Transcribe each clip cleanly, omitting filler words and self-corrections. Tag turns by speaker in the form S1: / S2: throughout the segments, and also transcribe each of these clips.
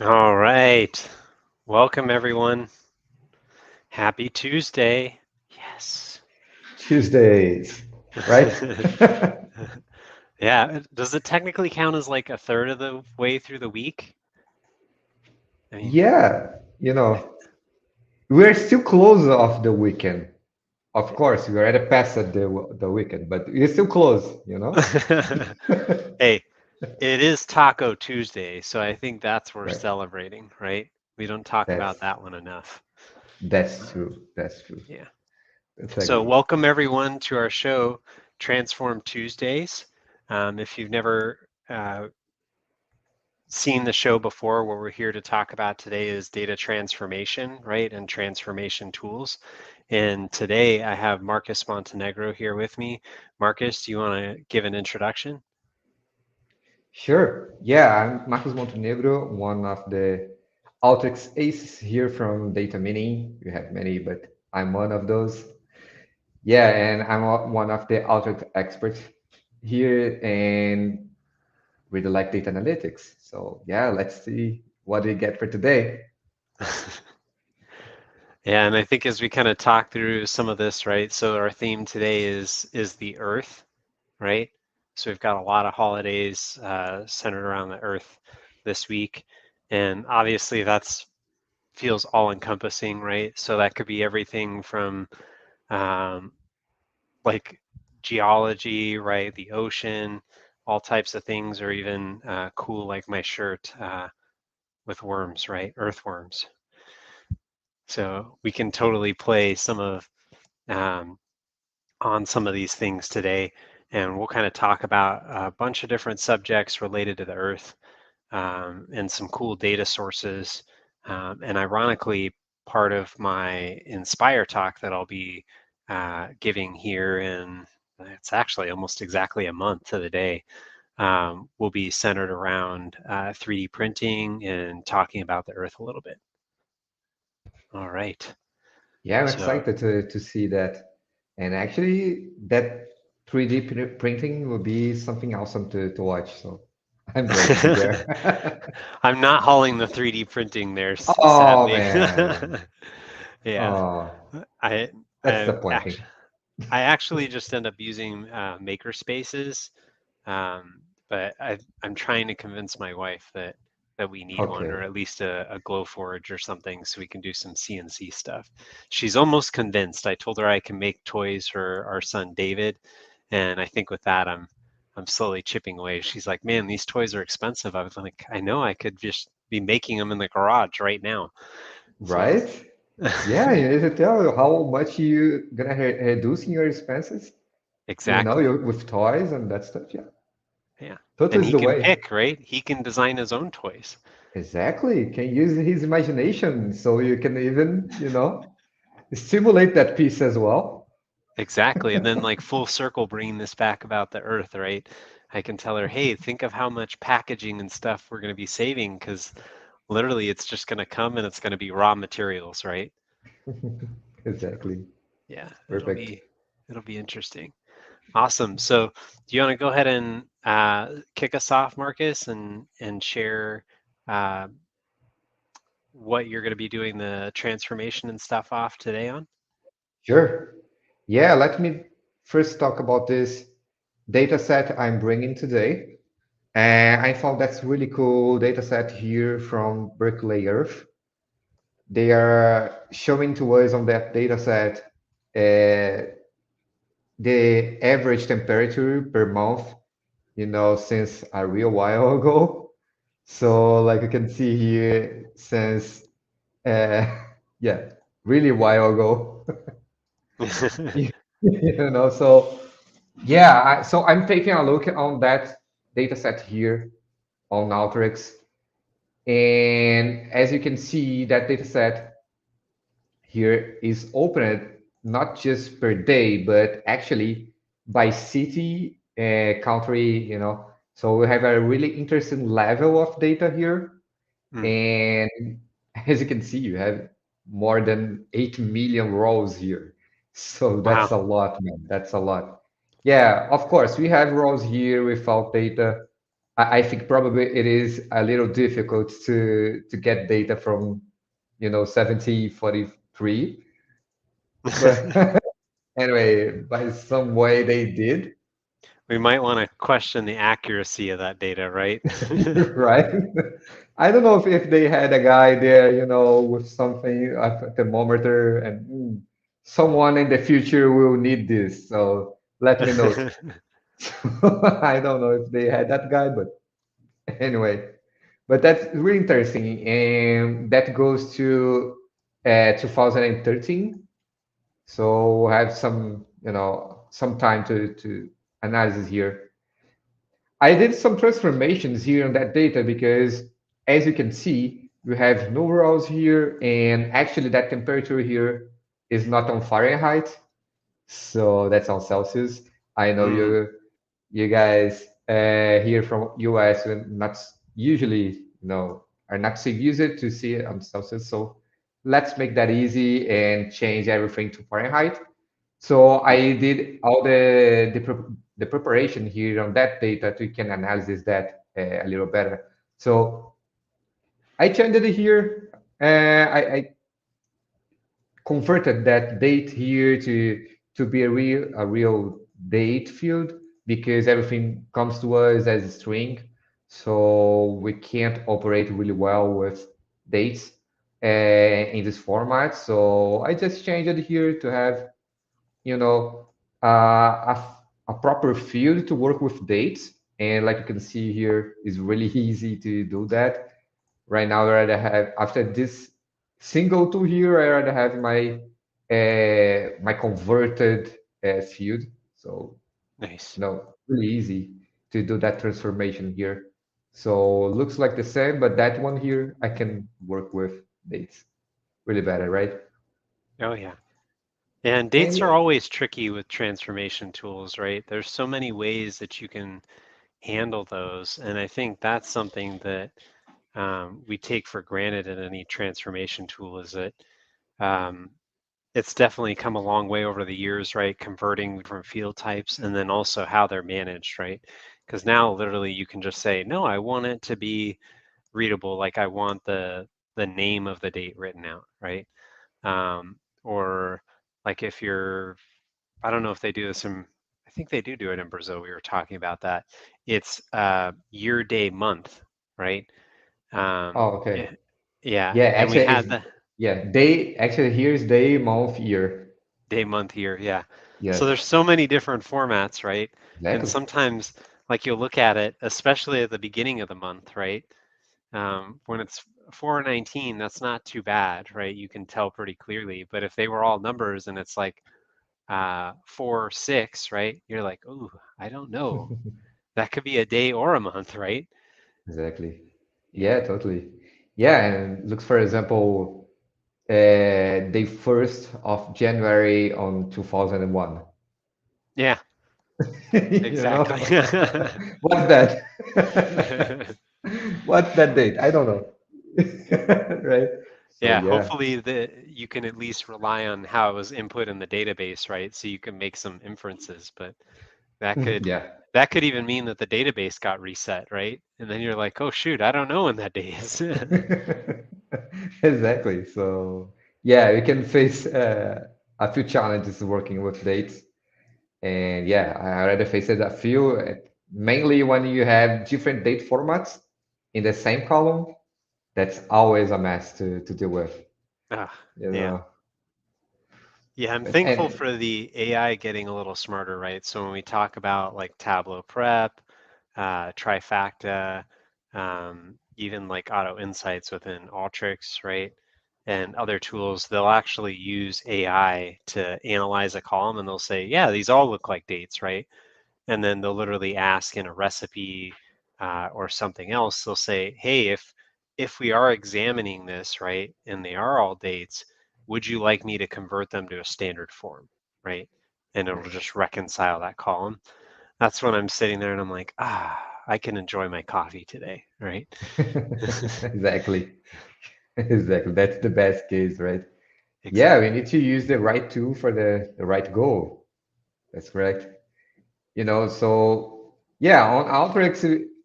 S1: All right. Welcome, everyone. Happy Tuesday. Yes.
S2: Tuesdays, right?
S1: Yeah. Does it technically count as like a third of the way through the week? I mean,
S2: Yeah, we're still close of the weekend. Of course, we already passed the weekend, but we're still close.
S1: hey, it is Taco Tuesday, so I think that's worth
S2: Right.
S1: celebrating, right? We don't talk about
S2: That's
S1: that one enough.
S2: that's true. That's true.
S1: Yeah.
S2: That's
S1: So,
S2: agree.
S1: welcome everyone to our show, Transform Tuesdays. If you've never seen the show before, what we're here to talk about today is data transformation, right? And transformation tools. And today I have Marcus Montenegro here with me. Marcus, do you want to give an introduction?
S2: Sure. Yeah, I'm Marcos Montenegro, one of the Alteryx aces here from data mining. We have many, but I'm one of those. Yeah, and one of the Alteryx experts here, and really like data analytics. So yeah, let's see what we get for today.
S1: Yeah, and I think as we kind of talk through some of this, right? So our theme today is the Earth, right? So we've got a lot of holidays centered around the Earth this week, and obviously that's feels all encompassing, right? So that could be everything from um, like geology, right? The ocean, all types of things, or even cool like my shirt with worms, right? Earthworms. So we can totally play some of um, on some of these things today, and we'll kind of talk about a bunch of different subjects related to the Earth and some cool data sources. And ironically, part of my Inspire talk that I'll be giving here in it's actually almost exactly a month to the day will be centered around 3D printing and talking about the Earth a little bit. All right.
S2: Yeah, I'm
S1: So
S2: excited to see that. And actually, that 3D printing will be something awesome to watch. So I'm going to be there.
S1: I'm not hauling the 3D printing there,
S2: Oh
S1: sadly.
S2: man.
S1: Yeah,
S2: Oh,
S1: I
S2: that's
S1: I
S2: disappointing.
S1: I actually just end up using maker spaces, but I'm trying to convince my wife that we need one, or
S2: Okay.
S1: at least a glow forge or something, so we can do some CNC stuff. She's almost convinced. I told her I can make toys for our son David, and I think with that I'm slowly chipping away. She's like, "Man, these toys are expensive." I was like, "I know. I could just be making them in the garage right now." So
S2: Right? Yeah, you need to tell how much you gonna reduce your expenses,
S1: exactly.
S2: with toys and that stuff. Yeah,
S1: Yeah.
S2: totally
S1: And
S2: is
S1: he
S2: the
S1: can
S2: way.
S1: pick, right? He can design his own toys.
S2: Exactly. Can use his imagination so you can even stimulate that piece as well.
S1: Exactly. And then, like, full circle, bringing this back about the earth, right? I can tell her, hey, think of how much packaging and stuff we're going to be saving because literally it's just going to come and it's going to be raw materials, right? So,
S2: Exactly.
S1: yeah,
S2: Perfect.
S1: it'll be interesting. Awesome. So, do you want to go ahead and kick us off, Marcus, and share uh, what you're going to be doing the transformation and stuff off today on?
S2: Sure. Yeah, let me first talk about this data set I'm bringing today. And I found that's really cool data set here from Berkeley Earth. They are showing to us on that data set the average temperature per month, since a real while ago. So like you can see here, since uh, yeah, really while ago. So yeah, so I'm taking a look on that data set here on Alteryx. And as you can see, that data set here is opened not just per day, but actually by city, country, So we have a really interesting level of data here.
S1: Mm,
S2: And as you can see, you have more than 8 million rows here. So that's
S1: wow.
S2: a lot, man. That's a lot. Yeah, of course, we have rows here without data. I think probably it is a little difficult to get data from 1743, but anyway, by some way they did.
S1: We might want to question the accuracy of that data, right?
S2: Right? I don't know if they had a guy there, with something, a thermometer, and someone in the future will need this. So let me know. I don't know if they had that guy, but anyway. But that's really interesting, and that goes to 2013. So we'll have some time to analysis here. I did some transformations here on that data because, as you can see, we have numerals here, and actually that temperature here is not on Fahrenheit, so that's on Celsius. I know
S1: Mm,
S2: you guys here from US will not usually, are not so used to see it on Celsius. So let's make that easy and change everything to Fahrenheit. So I did all the preparation here on that data to can analyze that a little better. So I changed it here. I converted that date here to be a real date field because everything comes to us as a string, so we can't operate really well with dates in this format. So I just changed it here to have you know, a proper field to work with dates. And like you can see here, it's really easy to do that. Right now, I already have, after this single tool here, I already have my converted field. So,
S1: nice.
S2: really easy to do that transformation here. So looks like the same, but that one here, I can work with dates really better, right?
S1: Oh yeah. And
S2: And
S1: dates are always tricky with transformation tools, right? There's so many ways that you can handle those, and I think that's something that we take for granted in any transformation tool is that um, it's definitely come a long way over the years, right? Converting different field types and then also how they're managed, right? Because now literally you can just say, no, I want it to be readable, like I want the name of the date written out, right? Or like if you're, I don't know if they do this in, I think they do it in Brazil. We were talking about that. It's year, day, month, right?
S2: oh,
S1: Eh,
S2: okay.
S1: yeah,
S2: Yeah,
S1: and we
S2: actually,
S1: had
S2: it's
S1: the
S2: day. Actually, here's day, month, year.
S1: day, month, year, yeah. So
S2: Yes,
S1: there's so many different formats, right? And
S2: exactly.
S1: sometimes, like you'll look at it, especially at the beginning of the month, right? When it's 419, that's not too bad, right? You can tell pretty clearly. But if they were all numbers and it's like 4 6, right? You're like, ooh, I don't know. That could be a day or a month, right?
S2: Exactly.
S1: Yeah.
S2: Yeah, totally. Yeah, and looks for example, day 1st of January on 2001.
S1: Yeah,
S2: You know,
S1: exactly.
S2: what's that? What's that date? I don't know. Right? So
S1: Yeah,
S2: yeah.
S1: hopefully you can at least rely on how it was input in the database, right? So you can make some inferences, but that could
S2: Yeah.
S1: that could even mean that the database got reset, right? And then you're like, oh shoot, I don't know when that day is.
S2: Exactly. So yeah, you can face a few challenges working with dates. And yeah, I already faced a few, mainly when you have different date formats in the same column. That's always a mess to deal with,
S1: Ah,
S2: you
S1: yeah.
S2: know.
S1: Yeah, I'm
S2: But,
S1: thankful
S2: and
S1: for the AI getting a little smarter, right? So when we talk about like Tableau Prep, Trifacta, even like Auto Insights within Alteryx, right? And other tools, they'll actually use AI to analyze a column and they'll say, yeah, these all look like dates, right? And then they'll literally ask in a recipe or something else, they'll say, hey, if we are examining this, right, and they are all dates, would you like me to convert them to a standard form, right? And it'll just reconcile that column. That's when I'm sitting there and I'm like, I can enjoy my coffee today, right?
S2: exactly, exactly. That's the best case, right? Yeah, we
S1: Exactly.
S2: need to use the right tool for the right goal. That's correct. So yeah, on Alteryx,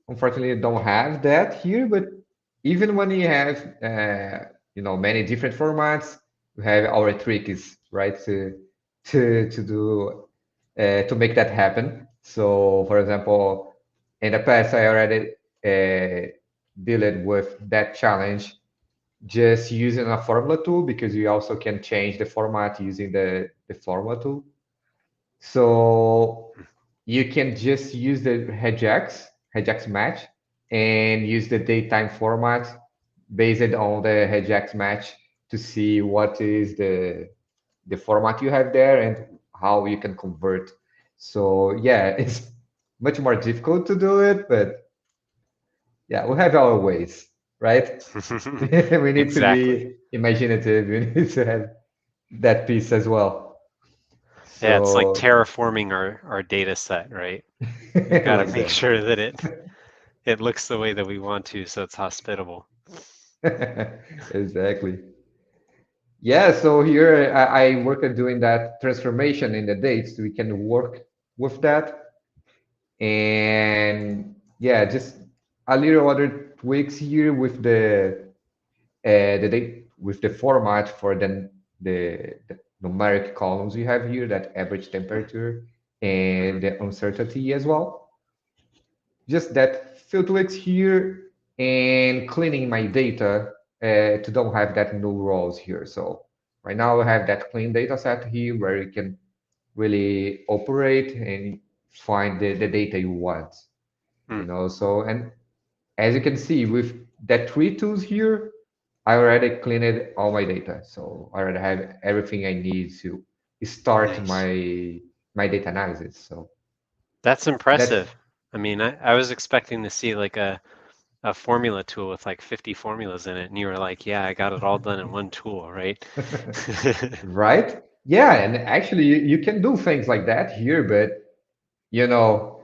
S2: unfortunately don't have that here, but even when you have many different formats, we have our tricks, right, to do to make that happen. So, for example, in the past, I already dealt with that challenge just using a formula tool because you also can change the format using the formula tool. So you can just use the regex match, and use the datetime format based on the regex match to see what is the format you have there and how you can convert. So yeah, it's much more difficult to do it, but yeah, we have our ways, right? We need to
S1: Exactly.
S2: be imaginative. We need to have that piece as well.
S1: Yeah, it's like
S2: So
S1: terraforming our data set, right? We've got to
S2: like
S1: make
S2: that.
S1: sure that it looks the way that we want to, so it's hospitable.
S2: Exactly. Yeah, so here I work at doing that transformation in the dates. We can work with that. And yeah, just a little other tweaks here with the date with the format for the numeric columns you have here, that average temperature
S1: Mhm.
S2: and the uncertainty as well. Just that few tweaks here and cleaning my data to don't have that null rows here. So right now I have that clean data set here where you can really operate and find the data you want.
S1: Mm.
S2: So and as you can see with that three tools here, I already cleaned all my data. So I already have everything I need to start
S1: Nice.
S2: my data analysis. So
S1: That's
S2: that's
S1: impressive. I mean, I was expecting to see like a formula tool with like 50 formulas in it, and you were like, yeah, I got it all done in one tool, right?
S2: right. Yeah, and actually you can do things like that here, but you know,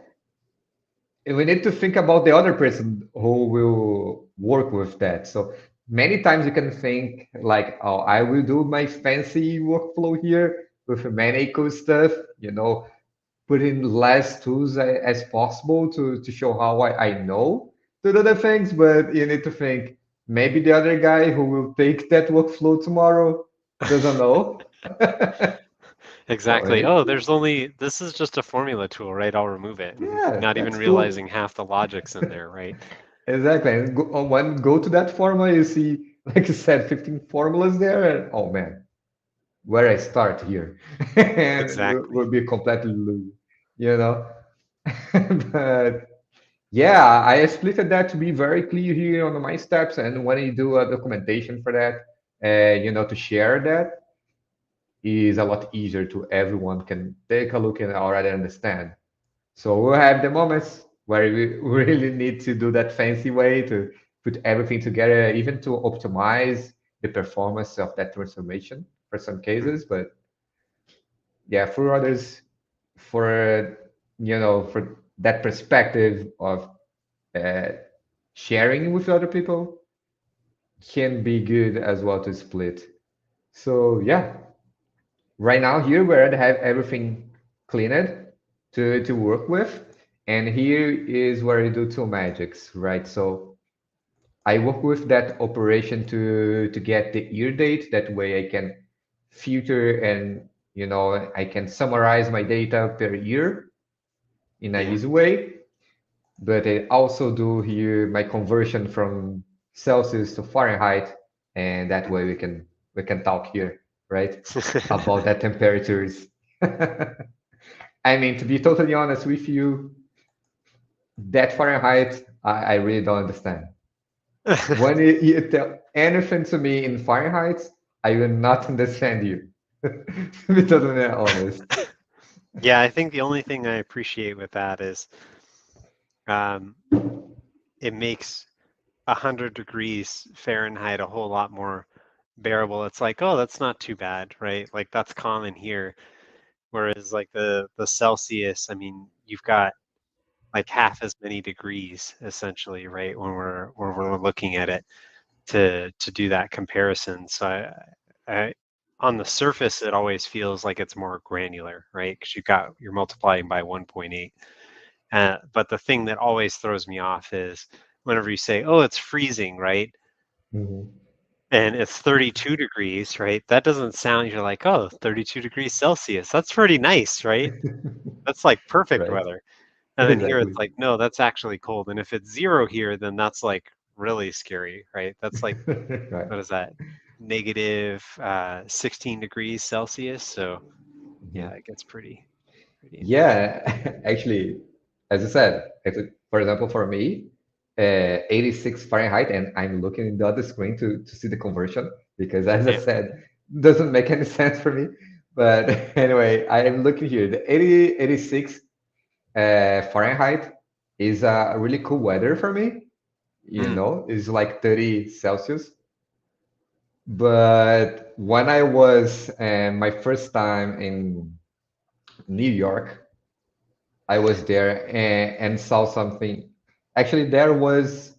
S2: we need to think about the other person who will work with that. So many times you can think like, oh, I will do my fancy workflow here with many cool stuff, put in less tools as possible to show how I know to do the things, but you need to think maybe the other guy who will take that workflow tomorrow doesn't know. So we
S1: Exactly.
S2: need
S1: Oh,
S2: to,
S1: this is just a formula tool, right? I'll remove it, and
S2: yeah,
S1: not even
S2: that's cool.
S1: realizing half the logic's in there, right?
S2: Exactly. And when go to that formula, you see, like you said, 15 formulas there, and oh man, where I start here, and will
S1: Exactly.
S2: be completely loose, you know. But yeah, I split that to be very clear here on my steps, and when you do a documentation for that, to share that is a lot easier to everyone can take a look and already understand. So we'll have the moments where we really need to do that fancy way to put everything together, even to optimize the performance of that transformation for some
S1: Mm.
S2: cases. But yeah, for others, for that perspective of uh, sharing with other people can be good as well to split. So yeah, right now here where I have everything cleaned to work with, and here is where I do two magics, right? So I work with that operation to get the year date. That way I can filter and I can summarize my data per year in a
S1: Yeah.
S2: easy way. But I also do here my conversion from Celsius to Fahrenheit, and that way we can talk here, right? About that temperatures. I mean, to be totally honest with you, that Fahrenheit, I really don't understand. When you tell anything to me in Fahrenheit, I will not understand you. To be totally honest.
S1: Yeah, I think the only thing I appreciate with that is um, it makes 100 degrees Fahrenheit a whole lot more bearable. It's like, oh, that's not too bad, right? Like that's common here. Whereas like the Celsius, I mean, you've got like half as many degrees essentially, right? When we're looking at it to do that comparison. So I on the surface, it always feels like it's more granular, right? Because you're multiplying by 1.8. But the thing that always throws me off is whenever you say, "Oh, it's freezing," right?
S2: Mhm.
S1: And it's 32 degrees, right? That doesn't sound, you're like, "Oh, 32 degrees Celsius. That's pretty nice, right? That's like perfect
S2: Right.
S1: weather." And then here
S2: Exactly.
S1: it's like, "No, that's actually cold." And if it's 0 here, then that's like really scary, right? That's like,
S2: Right.
S1: what is that? Negative 16 degrees Celsius. So yeah,
S2: Mhm.
S1: it gets pretty intense.
S2: Yeah, actually, as you said, for example, for me, 86 Fahrenheit, and I'm looking in the other screen to see the conversion because, as I
S1: Yeah.
S2: said, doesn't make any sense for me. But anyway, I am looking here. The 86 Fahrenheit is a really cool weather for me.
S1: Mm,
S2: It's like 30 Celsius. But when I was my first time in New York, I was there and saw something. Actually, there was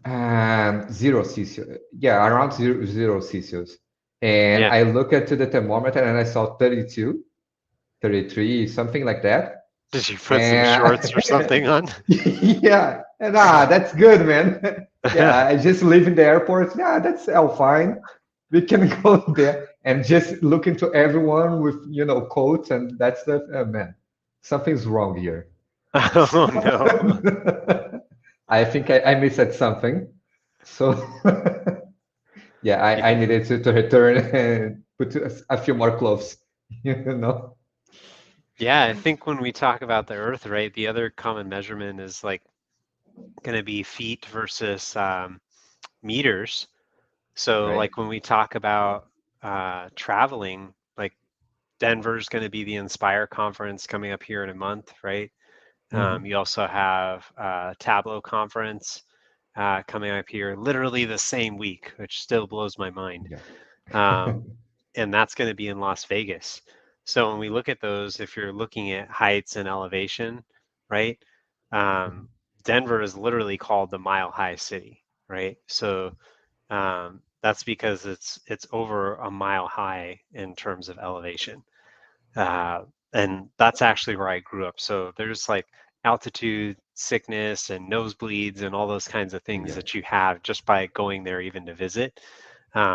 S2: 0 Celsius. Yeah, around 0 Celsius. And
S1: yeah.
S2: I looked at to the thermometer and I saw 32, 33, something like that.
S1: Did you put some shorts or
S2: And
S1: something on?
S2: yeah, and that's good, man. Yeah, I just live in the airport. Yeah, that's all fine. We can go there and just look into everyone with coats and that stuff. Oh, man, something's wrong here.
S1: Oh no.
S2: I think I missed something. So yeah, I
S1: Yeah.
S2: needed to return and put a few more clothes. You know.
S1: Yeah, I think when we talk about the Earth, right, the other common measurement is like going to be feet versus meters. So,
S2: Right.
S1: like when we talk about traveling, like Denver's going to be the Inspire conference coming up here in a month, right?
S2: Hmm.
S1: You also have Tableau conference coming up here literally the same week, which still blows my mind.
S2: Yeah.
S1: Um, and that's going to be in Las Vegas. So when we look at those, if you're looking at heights and elevation, right? Um, Denver is literally called the Mile High City, right? So that's because it's over a mile high in terms of elevation. And that's actually where I grew up. So there's like altitude sickness and nosebleeds and all those kinds of things
S2: Yeah.
S1: that you have just by going there even to visit,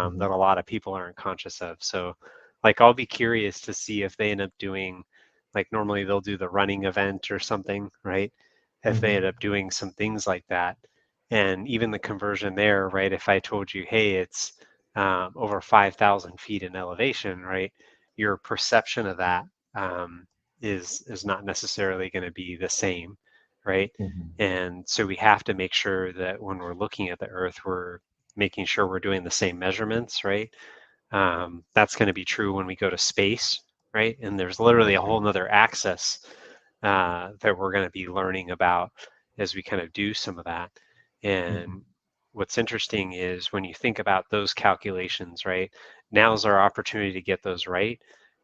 S2: Hmm.
S1: that a lot of people aren't conscious of. So like I'll be curious to see if they end up doing, like normally they'll do the running event or something, right? If they end
S2: Hmm.
S1: up doing some things like that. And even the conversion there, right? If I told you, hey, it's over 5,000 feet in elevation, right? Your perception of that is not necessarily going to be the same, right?
S2: Hmm.
S1: And so we have to make sure that when we're looking at the Earth, we're making sure we're doing the same measurements, right? That's going to be true when we go to space, right? And there's literally a
S2: Exactly.
S1: whole nother access that we're going to be learning about as we kind of do some of that.
S2: Hmm.
S1: And what's interesting is when you think about those calculations, right? Now's our opportunity to get those right.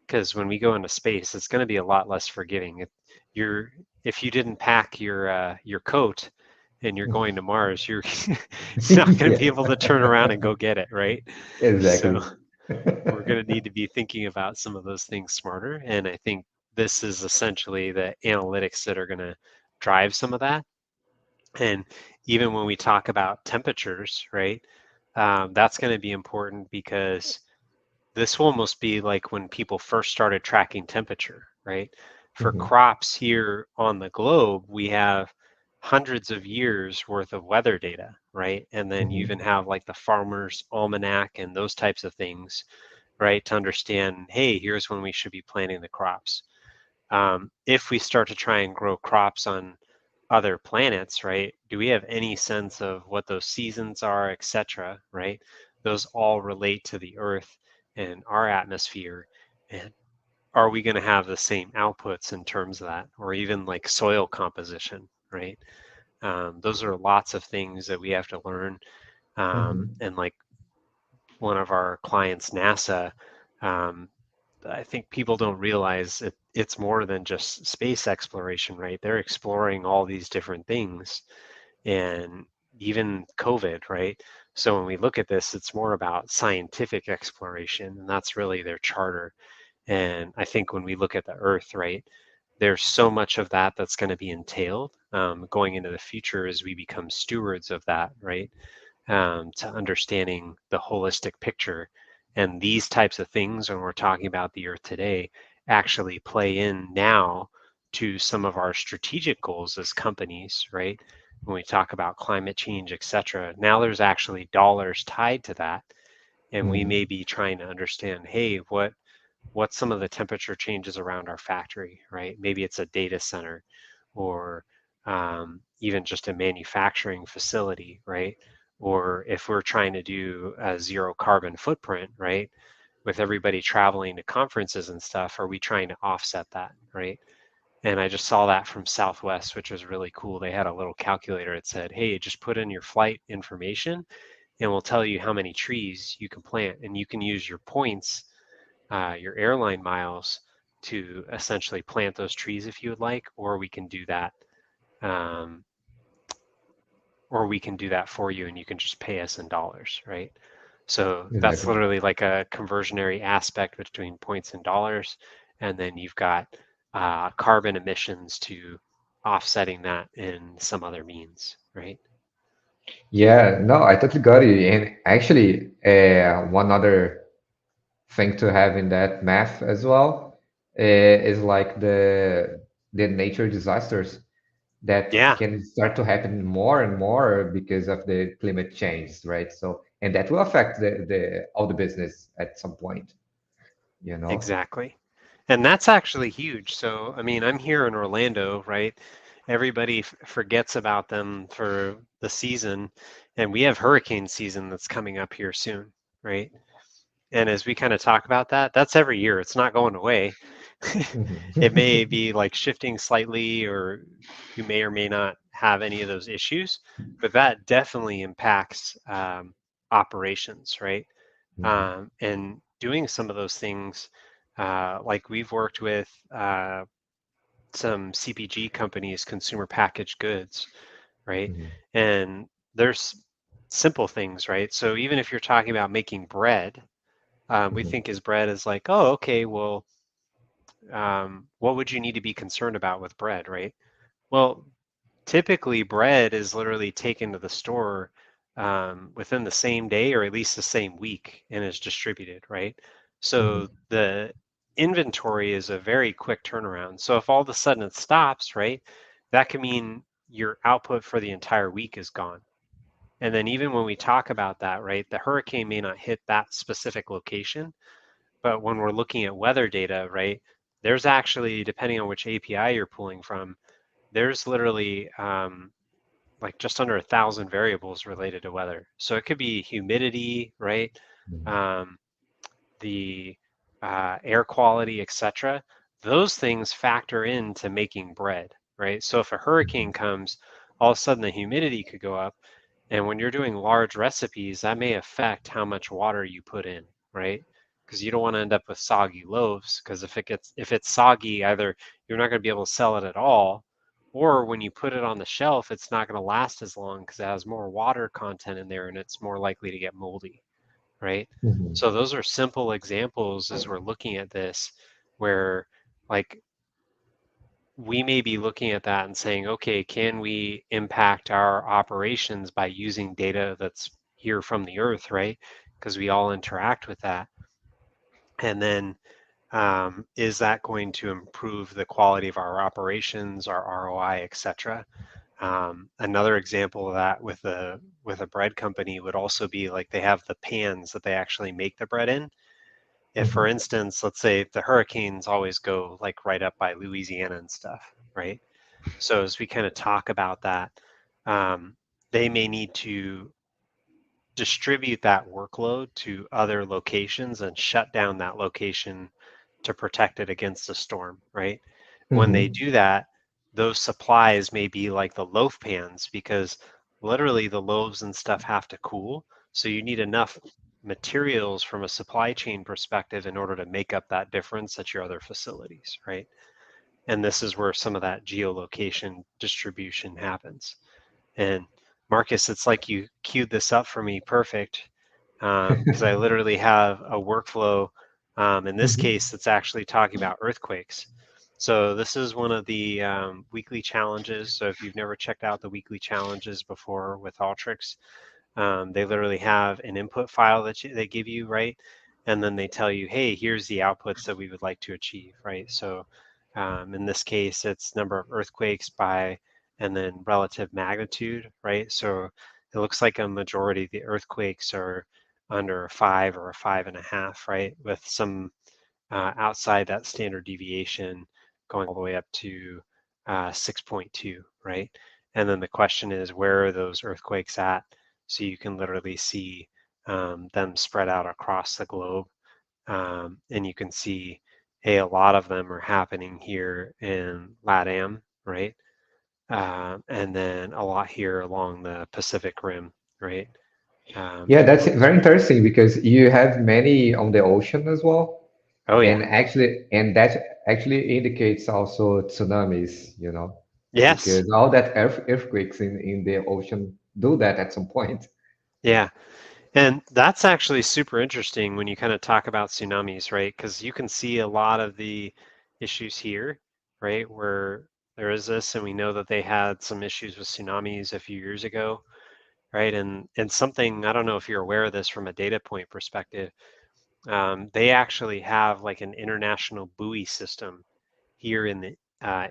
S1: Because when we go into space, it's going to be a lot less forgiving. You're, if you didn't pack your coat and you're going to Mars, you're not going to be
S2: Yeah.
S1: able to turn around and go get it, right? So
S2: Exactly.
S1: we're going to need to be thinking about some of those things smarter. And I think this is essentially the analytics that are going to drive some of that. And even when we talk about temperatures, right, that's going to be important because this will almost be like when people first started tracking temperature, right? For
S2: Hmm.
S1: crops here on the globe, we have hundreds of years worth of weather data, right? And then you even
S2: Hmm.
S1: have like the farmer's almanac and those types of things, right? To understand, hey, here's when we should be planting the crops. If we start to try and grow crops on other planets, right? Do we have any sense of what those seasons are, et cetera, right? Those all relate to the Earth and our atmosphere. And are we going to have the same outputs in terms of that, or even like soil composition, right? Those are lots of things that we have to learn.
S2: Hmm.
S1: And like one of our clients, NASA, um, I think people don't realize it's more than just space exploration, right? They're exploring all these different things and even COVID, right? So when we look at this, it's more about scientific exploration, and that's really their charter. And I think when we look at the Earth, right, there's so much of that that's going to be entailed going into the future as we become stewards of that, right? To understanding the holistic picture. And these types of things, when we're talking about the Earth today, actually play in now to some of our strategic goals as companies, right? When we talk about climate change, et cetera, now there's actually dollars tied to that. And we
S2: Mhm.
S1: may be trying to understand, hey, what's some of the temperature changes around our factory, right? Maybe it's a data center or even just a manufacturing facility, right? Or if we're trying to do a zero carbon footprint, right? With everybody traveling to conferences and stuff, are we trying to offset that, right? And I just saw that from Southwest, which was really cool. They had a little calculator that said, hey, just put in your flight information and we'll tell you how many trees you can plant. And you can use your points, your airline miles, to essentially plant those trees if you would like, or we can do that. Um, or we can do that for you and you can just pay us in dollars, right? So that's
S2: Exactly.
S1: literally like a conversionary aspect between points and dollars. And then you've got carbon emissions to offsetting that in some other means, right?
S2: Yeah, no, I totally got it. And actually, one other thing to have in that math as well is like the nature disasters that
S1: Yeah,
S2: can start to happen more and more because of the climate change, right? So, and that will affect the all the business at some point, you know?
S1: exactly. And that's actually huge. So, I mean, I'm here in Orlando, right? Everybody forgets about them for the season, and we have hurricane season that's coming up here soon, right? And as we kind of talk about that, that's every year. It's not going away. It may
S2: Mhm.
S1: be like shifting slightly, or you may or may not have any of those issues, but that definitely impacts operations, right?
S2: Mhm.
S1: And doing some of those things, like we've worked with some CPG companies, consumer packaged goods, right?
S2: Mhm.
S1: And there's simple things, right? So even if you're talking about making bread, we
S2: Mhm.
S1: think is bread is like, oh, okay, well, what would you need to be concerned about with bread, right? Well, typically bread is literally taken to the store within the same day or at least the same week and is distributed, right?
S2: Mhm.
S1: So the inventory is a very quick turnaround. So if all of a sudden it stops, right, that can mean your output for the entire week is gone. And then even when we talk about that, right, the hurricane may not hit that specific location, but when we're looking at weather data, right, there's actually, depending on which API you're pulling from, there's literally like just under 1,000 variables related to weather. So it could be humidity, right?
S2: Mhm.
S1: Um, the air quality, etc. Those things factor into making bread, right? So if a hurricane
S2: Mhm.
S1: comes, all of a sudden the humidity could go up. And when you're doing large recipes, that may affect how much water you put in, right? Because you don't want to end up with soggy loaves. Because if it's soggy, either you're not going to be able to sell it at all, or when you put it on the shelf, it's not going to last as long because it has more water content in there and it's more likely to get moldy, right?
S2: Mhm.
S1: So those are simple examples as we're looking at this, where like we may be looking at that and saying, okay, can we impact our operations by using data that's here from the earth, right? Because we all interact with that. And then is that going to improve the quality of our operations, our ROI, et cetera? Another example of that with a bread company would also be like they have the pans that they actually make the bread in. If, for
S2: Mhm.
S1: instance, let's say the hurricanes always go like right up by Louisiana and stuff, right? So as we kind of talk about that, um, they may need to distribute that workload to other locations and shut down that location to protect it against a storm, right? When they
S2: Mhm.
S1: do that, those supplies may be like the loaf pans because literally the loaves and stuff have to cool. So you need enough materials from a supply chain perspective in order to make up that difference at your other facilities, right? And this is where some of that geolocation distribution happens. And Marcus, it's like you queued this up for me perfect because I literally have a workflow. In this
S2: Mhm.
S1: case, it's actually talking about earthquakes. So this is one of the weekly challenges. So if you've never checked out the weekly challenges before with Alteryx, they literally have an input file that they give you, right? And then they tell you, hey, here's the outputs that we would like to achieve, right? So in this case, it's number of earthquakes by, and then relative magnitude, right? So it looks like a majority of the earthquakes are under a 5 or a 5.5, right? With some outside that standard deviation going all the way up to 6.2, right? And then the question is, where are those earthquakes at? So you can literally see them spread out across the globe. And you can see, hey, a lot of them are happening here in LATAM, right? And then a lot here along the Pacific Rim, right?
S2: Yeah,
S1: And
S2: that's very interesting because you have many on the ocean as well.
S1: oh yeah,
S2: And that actually indicates also tsunamis, you know,
S1: yes,
S2: because all that earthquakes in the ocean do that at some point.
S1: yeah. And that's actually super interesting when you kind of talk about tsunamis, right? Because you can see a lot of the issues here, right? Where there is this, and we know that they had some issues with tsunamis a few years ago, right? And something, I don't know if you're aware of this from a data point perspective, they actually have like an international buoy system here in the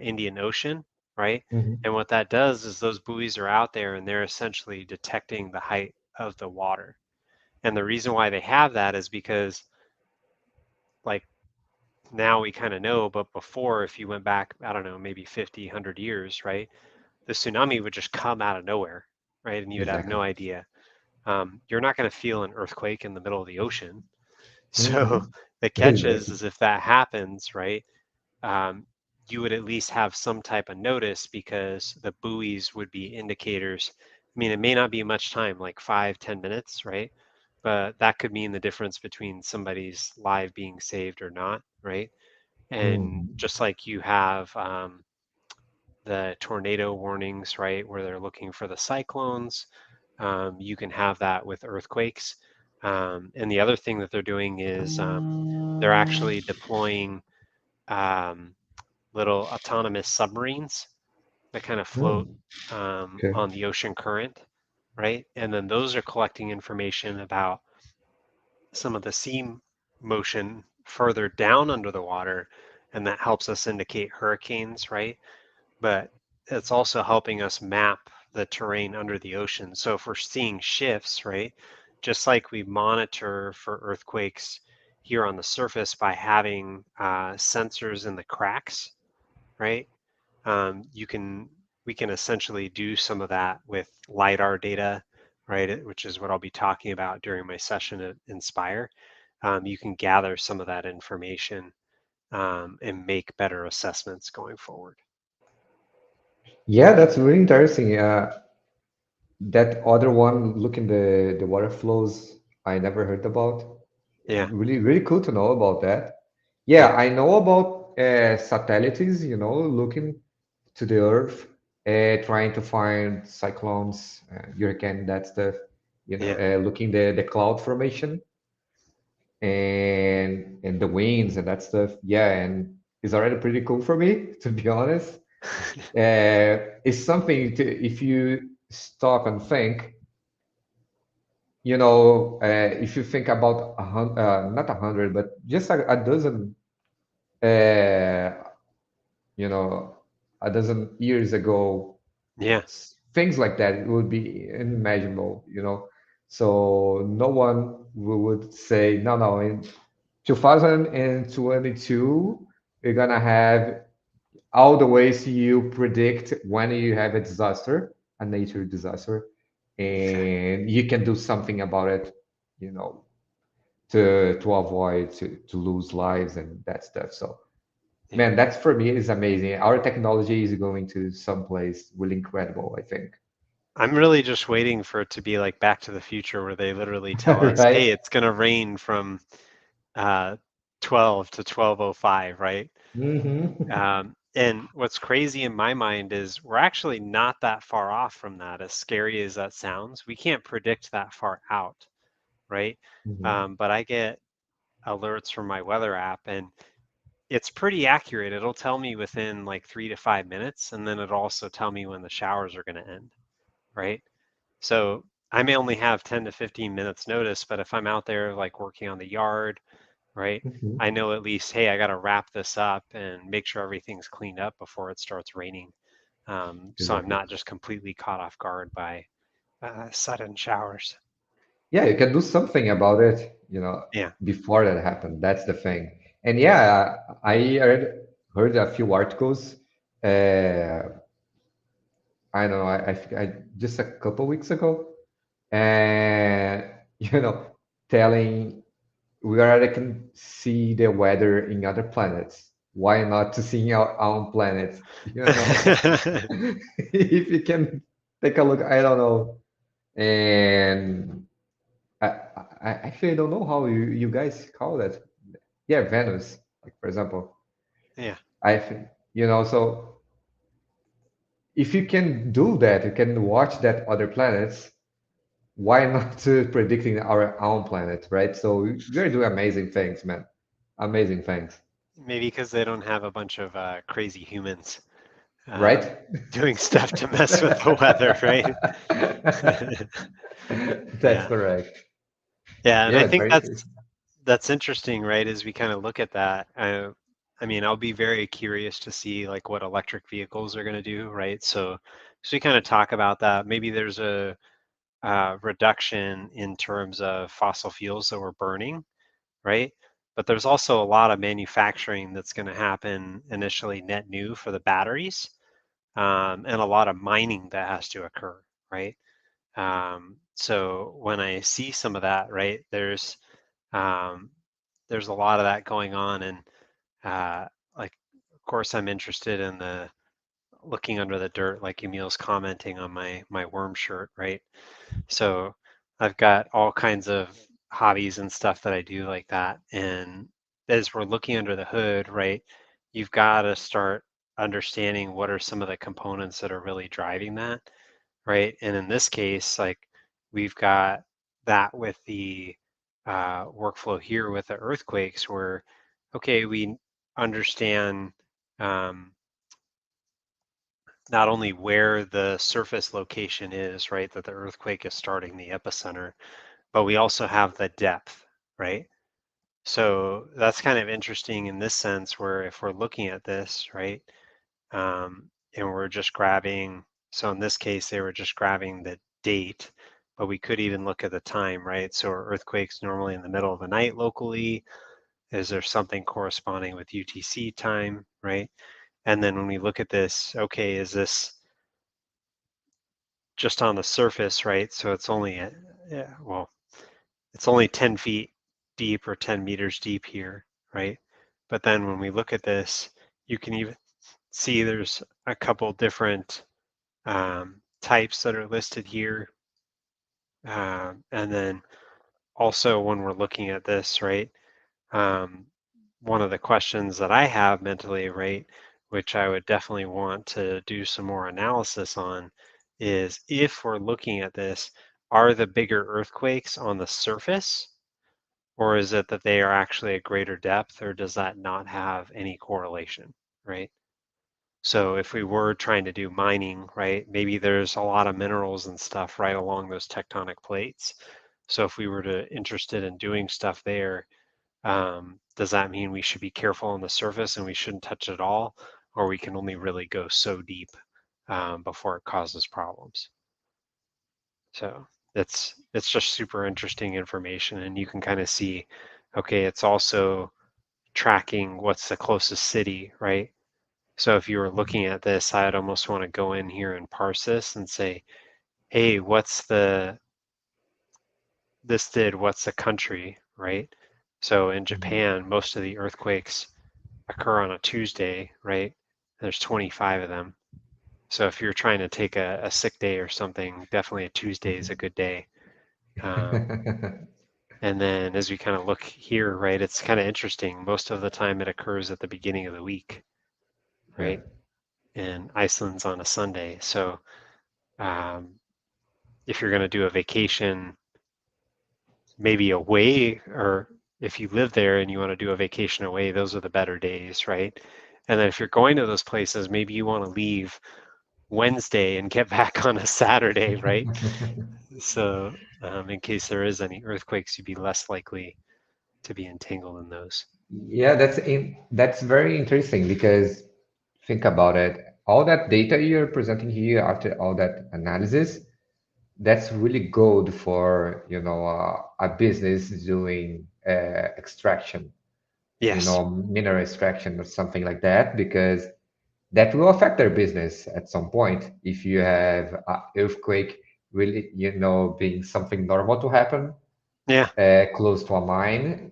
S1: Indian Ocean, right?
S2: Mhm.
S1: And what that does is those buoys are out there and they're essentially detecting the height of the water. And the reason why they have that is because, like, now we kind of know, but before, if you went back, I don't know, maybe 50, 100 years, right, the tsunami would just come out of nowhere, right? And you would have
S2: Exactly.
S1: no idea. You're not going to feel an earthquake in the middle of the ocean. So
S2: Hmm.
S1: the catch
S2: Exactly.
S1: is if that happens, right, um, you would at least have some type of notice because the buoys would be indicators. I mean, it may not be much time, like 5, 10 minutes, right? But that could mean the difference between somebody's life being saved or not, right? And
S2: Hmm.
S1: just like you have the tornado warnings, right, where they're looking for the cyclones, you can have that with earthquakes. And the other thing that they're doing is they're actually deploying um, little autonomous submarines that kind of float
S2: Mm. Okay.
S1: on the ocean current, right? And then those are collecting information about some of the sea motion further down under the water, and that helps us indicate hurricanes, right? But it's also helping us map the terrain under the ocean. So if we're seeing shifts, right, just like we monitor for earthquakes here on the surface by having sensors in the cracks, right? You can we can essentially do some of that with LiDAR data, right? Which is what I'll be talking about during my session at Inspire. You can gather some of that information and make better assessments going forward.
S2: Yeah, that's really interesting. That other one, looking the water flows, I never heard about.
S1: Yeah,
S2: Really, really cool to know about that. Yeah,
S1: yeah,
S2: I know about satellites, you know, looking to the Earth, trying to find cyclones, hurricane, that stuff, you know,
S1: yeah.
S2: looking the cloud formation and the winds and that stuff. Yeah, and it's already pretty cool for me, to be honest. It's something to, if you stop and think, you know, if you think about not 100, but just a dozen, uh, you know, a dozen years ago,
S1: Yeah,
S2: things like that, it would be unimaginable, you know. So no one would say, no, no, in 2022, we're gonna have all the ways you predict when you have a disaster, a nature disaster,
S1: exactly.
S2: and you can do something about it, you know, to avoid to lose lives and that stuff. So
S1: Yeah.
S2: man, that's for me is amazing. Our technology is going to someplace really incredible, I think.
S1: I'm really just waiting for it to be like Back to the Future, where they literally tell us,
S2: Right?
S1: hey, it's going to rain from uh, 12 to 12:05, right?
S2: Hmm.
S1: And what's crazy in my mind is we're actually not that far off from that, as scary as that sounds. We can't predict that far out, right?
S2: Hmm.
S1: But I get alerts from my weather app, and it's pretty accurate. It'll tell me within like 3 to 5 minutes, and then it'll also tell me when the showers are going to end, right? So I may only have 10 to 15 minutes notice, but if I'm out there like working on the yard, right,
S2: Mhm.
S1: I know at least, hey, I got to wrap this up and make sure everything's cleaned up before it starts raining. So I'm
S2: Exactly.
S1: not just completely caught off guard by sudden showers.
S2: Yeah, you can do something about it,
S1: Yeah.
S2: before that happened. That's the thing. And yeah, I heard a few articles. Uh, I don't know, I just a couple weeks ago, and telling we already can see the weather in other planets. Why not to see our own planet? If you can take a look, I don't know. And I actually don't know how you guys call that. Yeah, Venus, like for example.
S1: Yeah.
S2: I think, so if you can do that, you can watch that other planets. Why not to predicting our own planet, right? So we're doing amazing things, man. Amazing things,
S1: Maybe because they don't have a bunch of crazy humans uh,
S2: right?
S1: doing stuff to mess with the weather, right?
S2: That's
S1: Yeah.
S2: correct.
S1: Yeah, and I
S2: Yeah, it's
S1: think
S2: very
S1: that's
S2: interesting.
S1: that's interesting, right? As we kind of look at that, I mean, I'll be very curious to see like what electric vehicles are going to do, right? So we kind of talk about that. Maybe there's a reduction in terms of fossil fuels that we're burning, right? But there's also a lot of manufacturing that's going to happen initially net new for the batteries, and a lot of mining that has to occur, right? So when I see some of that, right, um, there's a lot of that going on, and like, of course, I'm interested in the looking under the dirt, like Emil's commenting on my worm shirt, right? So I've got all kinds of hobbies and stuff that I do like that, and as we're looking under the hood, right, you've got to start understanding what are some of the components that are really driving that, right? And in this case, like we've got that with the workflow here with the earthquakes, where okay, we understand um, not only where the surface location is, right, that the earthquake is starting the epicenter, but we also have the depth, right? So that's kind of interesting in this sense, where if we're looking at this, right, and we're just grabbing, so in this case, they were just grabbing the date, but we could even look at the time, right? So are earthquakes normally in the middle of the night locally? Is there something corresponding with UTC time, right? And then when we look at this, okay, is this just on the surface, right? So it's only, yeah, well, it's only 10 feet deep or 10 meters deep here, right? But then when we look at this, you can even see there's a couple different types that are listed here. And then also when we're looking at this, right, um, one of the questions that I have mentally, right, which I would definitely want to do some more analysis on, is if we're looking at this, are the bigger earthquakes on the surface, or is it that they are actually at greater depth, or does that not have any correlation, right? So if we were trying to do mining, right, maybe there's a lot of minerals and stuff right along those tectonic plates. So if we were to interested in doing stuff there, does that mean we should be careful on the surface and we shouldn't touch it at all, or we can only really go so deep before it causes problems? So it's just super interesting information, and you can kind of see, okay, it's also tracking what's the closest city, right? So if you were looking at this, I'd almost want to go in here and parse this and say, hey, what's the country, right? So in
S2: Mhm.
S1: Japan, most of the earthquakes occur on a Tuesday, right? There's 25 of them. So if you're trying to take a sick day or something, definitely a Tuesday is a good day. Um, and then as we kind of look here, right, it's kind of interesting. Most of the time it occurs at the beginning of the week,
S2: Yeah.
S1: right? And Iceland's on a Sunday. So um, if you're going to do a vacation, maybe away or if you live there and you want to do a vacation away, those are the better days, right? And then if you're going to those places, maybe you want to leave Wednesday and get back on a Saturday, right? So in case there is any earthquakes, you'd be less likely to be entangled in those.
S2: Yeah, that's very interesting because think about it. All that data you're presenting here after all that analysis, that's really gold for, a business doing extraction,
S1: Yes.
S2: mineral extraction or something like that, because that will affect their business at some point. If you have an earthquake really, being something normal to happen
S1: Yeah.
S2: close to a mine,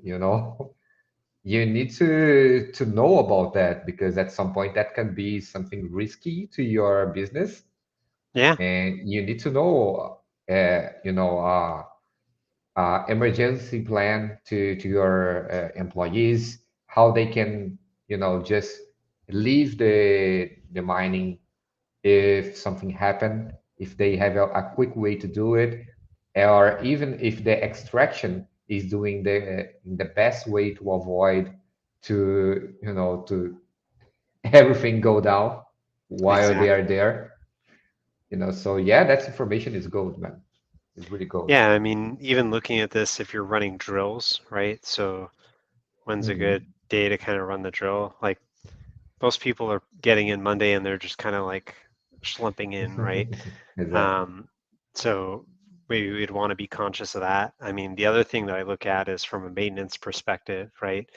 S2: you need to know about that because at some point that can be something risky to your business,
S1: Yeah.
S2: and you need to know, emergency plan to your employees, how they can, just leave the mining if something happened, if they have a quick way to do it, or even if the extraction is doing the best way to avoid to everything go down while they are
S1: Exactly.
S2: there. So yeah, that information is gold, man. It's really gold.
S1: Yeah, I mean, even looking at this, if you're running drills, right? So when's a good
S2: Hmm.
S1: day to kind of run the drill? Like most people are getting in Monday and they're just kind of like slumping in, right?
S2: Exactly.
S1: Um, so maybe we'd want to be conscious of that. I mean, the other thing that I look at is from a maintenance perspective, right?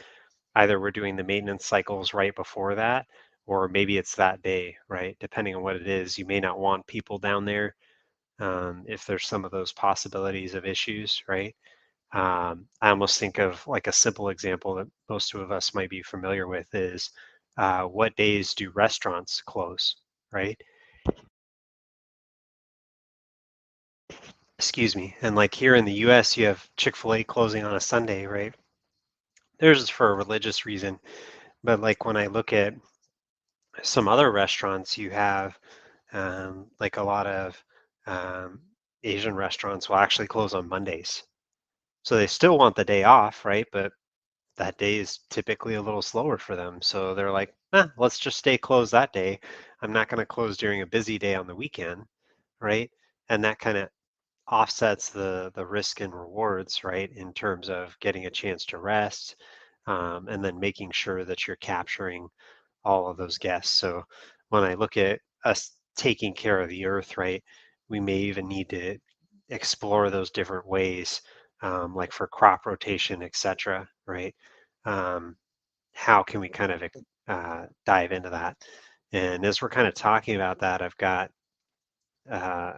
S1: Either we're doing the maintenance cycles right before that, or maybe it's that day, right? Depending on what it is, you may not want people down there if there's some of those possibilities of issues, right? I almost think of like a simple example that most of us might be familiar with is what days do restaurants close, right? Excuse me. And like here in the US, you have Chick-fil-A closing on a Sunday, right? Theirs is for a religious reason. But like when I look at some other restaurants, you have like a lot of um, Asian restaurants will actually close on Mondays. So they still want the day off, right? But that day is typically a little slower for them. So they're like, let's just stay closed that day. I'm not going to close during a busy day on the weekend, right? And that kind of offsets the risk and rewards, right? In terms of getting a chance to rest, and then making sure that you're capturing all of those guests. So when I look at us taking care of the earth, right, we may even need to explore those different ways, like for crop rotation, et cetera, right? Um, how can we kind of dive into that? And as we're kind of talking about that, I've got uh,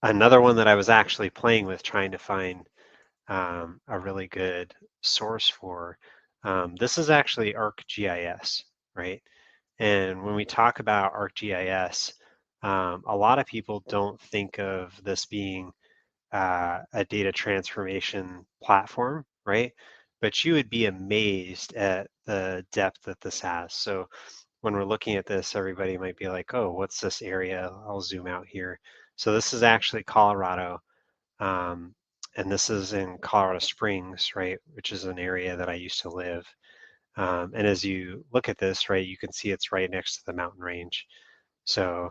S1: another one that I was actually playing with, trying to find a really good source for. This is actually ArcGIS, right? And when we talk about ArcGIS, a lot of people don't think of this being a data transformation platform, right? But you would be amazed at the depth that this has. So when we're looking at this, everybody might be like, oh, what's this area? I'll zoom out here. So this is actually Colorado. Um, and this is in Colorado Springs, right, which is an area that I used to live. And as you look at this, right, you can see it's right next to the mountain range. So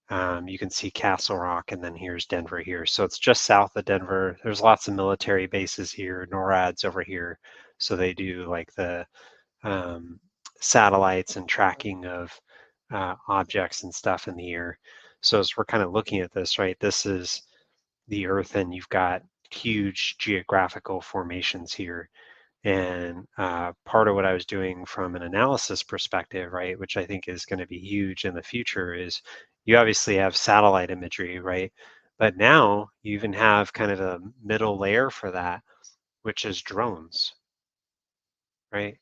S1: you can see Castle Rock, and then here's Denver here. So it's just south of Denver. There's lots of military bases here. NORAD's over here. So they do like the um, satellites and tracking of objects and stuff in the air. So as we're kind of looking at this, right, this is the Earth, and you've got huge geographical formations here. And part of what I was doing from an analysis perspective, right, which I think is going to be huge in the future, is you obviously have satellite imagery, right? But now you even have kind of a middle layer for that, which is drones, right?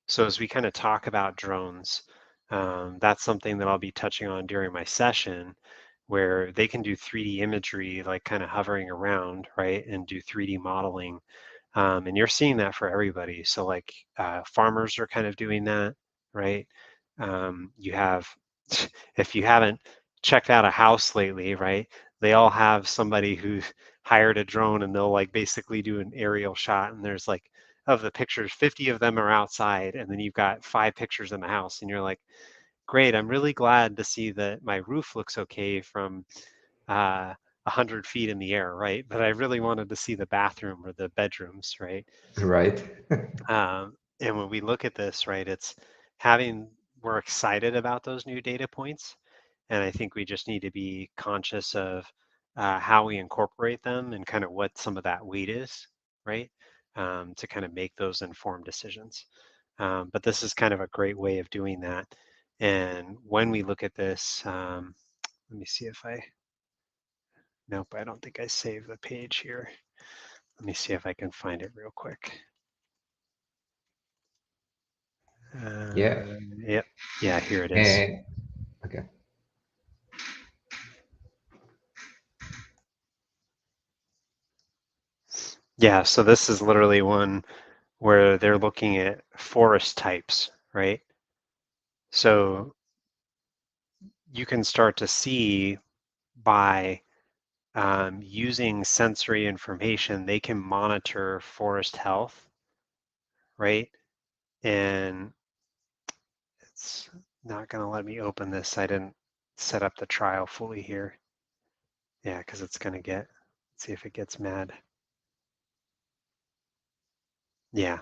S1: So as we kind of talk about drones, that's something that I'll be touching on during my session, where they can do 3D imagery, like kind of hovering around, right, and do 3D modeling. And you're seeing that for everybody. So like farmers are kind of doing that, right? You have, if you haven't checked out a house lately, right, they all have somebody who hired a drone, and they'll like basically do an aerial shot, and there's like, of the pictures, 50 of them are outside, and then you've got 5 pictures in the house, and you're like, great, I'm really glad to see that my roof looks okay from 100 feet in the air, right? But I really wanted to see the bathroom or the bedrooms, right?
S2: Right.
S1: And when we look at this, right, it's having, we're excited about those new data points. And I think we just need to be conscious of how we incorporate them and kind of what some of that weight is, right? To kind of make those informed decisions. But this is kind of a great way of doing that. And when we look at this, let me see if I, nope, I don't think I saved the page here. Let me see if I can find it real quick.
S2: Yeah.
S1: Yep. Yeah, here it is.
S2: And okay.
S1: Yeah, so this is literally one where they're looking at forest types, right? So you can start to see by using sensory information, they can monitor forest health, right? And it's not going to let me open this. I didn't set up the trial fully here. Yeah, because it's going to get, let's see if it gets mad. Yeah,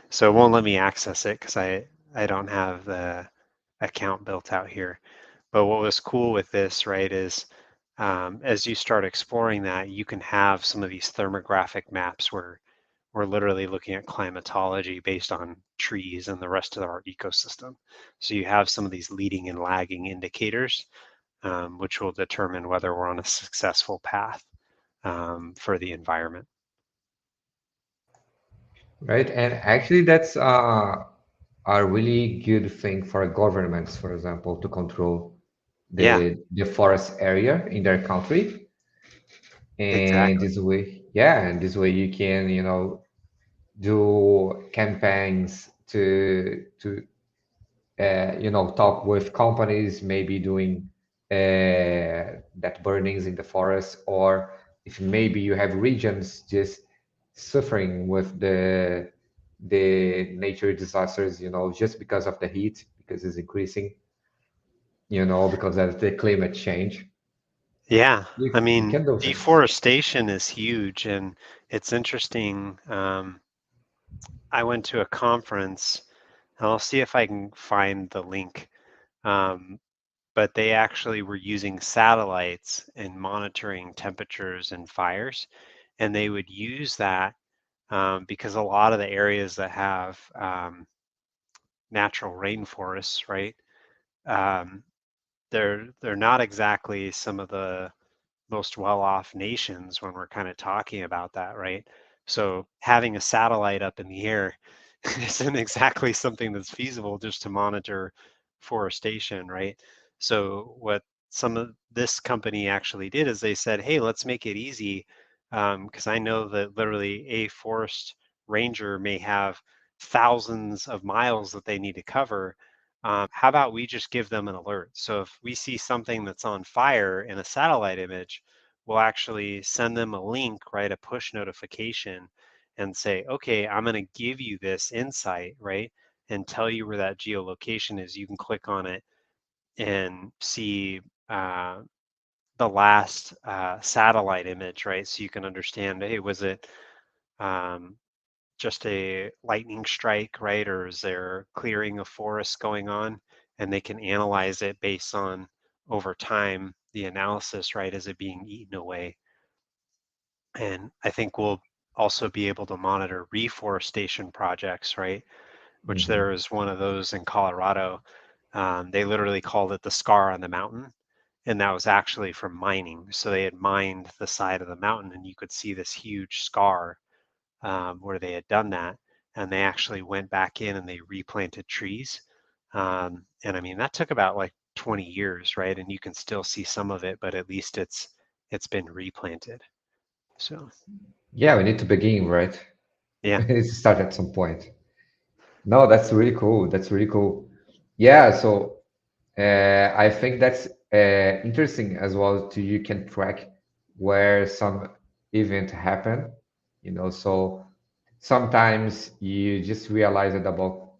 S1: so it won't let me access it because I don't have the account built out here. But what was cool with this, right, is as you start exploring that, you can have some of these thermographic maps where we're literally looking at climatology based on trees and the rest of our ecosystem. So you have some of these leading and lagging indicators, which will determine whether we're on a successful path for the environment.
S2: Right. And actually, that's a really good thing for governments, for example, to control
S1: Yeah,
S2: the forest area in their country. And
S1: exactly.
S2: this way, yeah, and this way you can, do campaigns to talk with companies, maybe doing that burnings in the forest, or if maybe you have regions just suffering with the nature disasters, just because of the heat, because it's increasing, because of the climate change.
S1: Yeah, I
S2: You
S1: mean,
S2: can do things.
S1: deforestation is huge, and it's interesting. I went to a conference, and I'll see if I can find the link. Um, but they actually were using satellites and monitoring temperatures and fires, and they would use that because a lot of the areas that have natural rainforests, right? Um, they're not exactly some of the most well-off nations when we're kind of talking about that, right? So having a satellite up in the air isn't exactly something that's feasible just to monitor forestation, right? So what some of this company actually did is they said, hey, let's make it easy, because I know that literally a forest ranger may have thousands of miles that they need to cover. How about we just give them an alert? So if we see something that's on fire in a satellite image, we'll actually send them a link, right, a push notification, and say, okay, I'm going to give you this insight, right, and tell you where that geolocation is. You can click on it and see the last satellite image, right? So you can understand, hey, was it um, just a lightning strike, right? Or is there clearing of forests going on? And they can analyze it based on over time, the analysis, right? Is it being eaten away? And I think we'll also be able to monitor reforestation projects, right? Which
S2: Hmm.
S1: there is one of those in Colorado. They literally called it the scar on the mountain. And that was actually from mining. So they had mined the side of the mountain, and you could see this huge scar where they had done that. And they actually went back in and they replanted trees. And I mean, that took about like 20 years, right? And you can still see some of it, but at least it's been replanted. So
S2: Yeah, we need to begin, right?
S1: yeah.
S2: We need to start at some point. No, that's really cool. That's really cool. Yeah, so I think that's interesting as well. To you can track where some event happen, so sometimes you just realize it about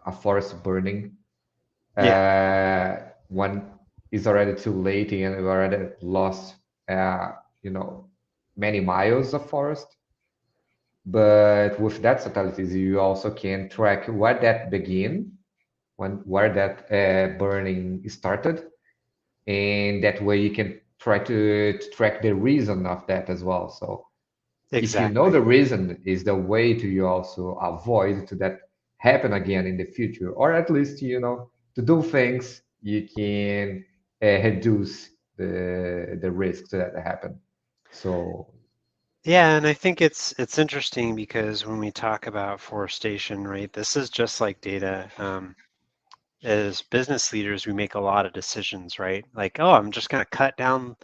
S2: a forest burning
S1: Yeah,
S2: when it's already too late and we already lost, uh, you know, many miles of forest. But with that satellites, you also can track where that began, where that burning started, and that way you can try to track the reason of that as well. So if you know
S1: exactly.
S2: the reason, is the way to you also avoid to that happen again in the future, or at least to do things you can reduce the risks that happen. So
S1: Yeah, and I think it's interesting because when we talk about forestation, right, this is just like data. As business leaders, we make a lot of decisions, right? Like, oh, I'm just going to cut down,